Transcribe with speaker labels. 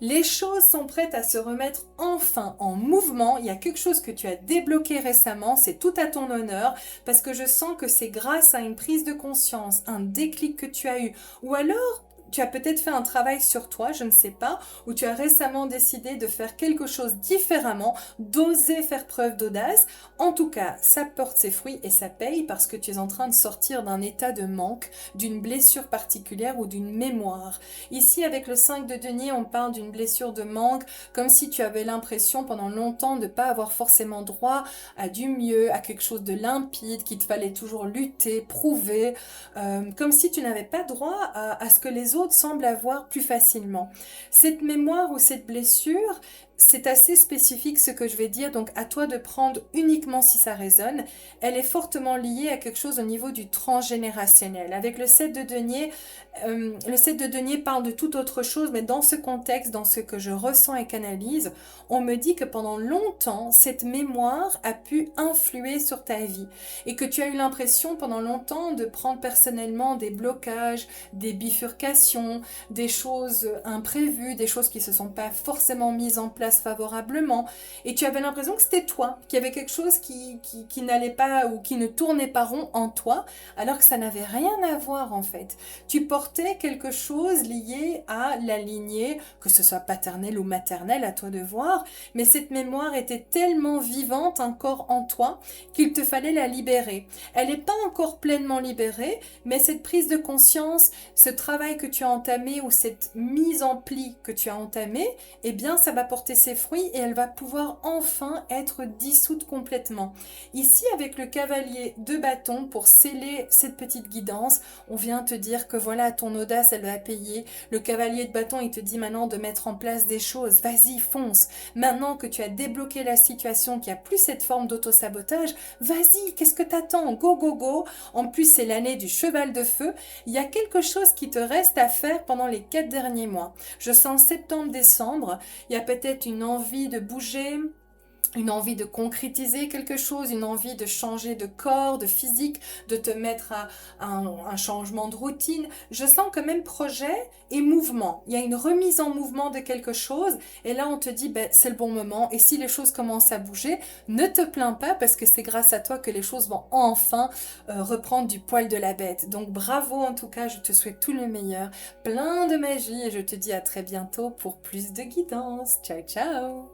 Speaker 1: Les choses sont prêtes à se remettre enfin en mouvement. Il y a quelque chose que tu as débloqué récemment, c'est tout à ton honneur, parce que je sens que c'est grâce à une prise de conscience, un déclic que tu as eu, ou alors tu as peut-être fait un travail sur toi, je ne sais pas, ou tu as récemment décidé de faire quelque chose différemment, d'oser faire preuve d'audace. En tout cas, ça porte ses fruits et ça paye parce que tu es en train de sortir d'un état de manque, d'une blessure particulière ou d'une mémoire. Ici, avec le 5 de denier, on parle d'une blessure de manque, comme si tu avais l'impression pendant longtemps de ne pas avoir forcément droit à du mieux, à quelque chose de limpide, qu'il te fallait toujours lutter, prouver, comme si tu n'avais pas droit à ce que les autres semblent avoir plus facilement. Cette mémoire ou cette blessure, c'est assez spécifique ce que je vais dire, donc à toi de prendre uniquement si ça résonne. Elle est fortement liée à quelque chose au niveau du transgénérationnel. Avec le 7 de denier parle de toute autre chose, mais dans ce contexte, dans ce que je ressens et canalise, on me dit que pendant longtemps, cette mémoire a pu influer sur ta vie et que tu as eu l'impression pendant longtemps de prendre personnellement des blocages, des bifurcations, des choses imprévues, des choses qui ne se sont pas forcément mises en place favorablement, et tu avais l'impression que c'était toi, qu'il y avait quelque chose qui n'allait pas ou qui ne tournait pas rond en toi, alors que ça n'avait rien à voir en fait. Tu portais quelque chose lié à la lignée, que ce soit paternelle ou maternelle, à toi de voir, mais cette mémoire était tellement vivante encore en toi qu'il te fallait la libérer. Elle n'est pas encore pleinement libérée, mais cette prise de conscience, ce travail que tu as entamé ou cette mise en pli que tu as entamé, eh bien ça va porter ses fruits et elle va pouvoir enfin être dissoute complètement. Ici, avec le cavalier de bâton, pour sceller cette petite guidance, on vient te dire que voilà, ton audace, elle va payer. Le cavalier de bâton, il te dit maintenant de mettre en place des choses. Vas-y, fonce. Maintenant que tu as débloqué la situation, qu'il n'y a plus cette forme d'auto-sabotage, vas-y, qu'est-ce que t'attends? Go, go, go. En plus, c'est l'année du cheval de feu. Il y a quelque chose qui te reste à faire pendant les 4 derniers mois. Je sens septembre-décembre. Il y a peut-être une envie de bouger, une envie de concrétiser quelque chose, une envie de changer de corps, de physique, de te mettre à un changement de routine. Je sens que même projet et mouvement. Il y a une remise en mouvement de quelque chose et là on te dit ben, c'est le bon moment et si les choses commencent à bouger, ne te plains pas parce que c'est grâce à toi que les choses vont enfin reprendre du poil de la bête. Donc bravo en tout cas, je te souhaite tout le meilleur, plein de magie et je te dis à très bientôt pour plus de guidance. Ciao ciao.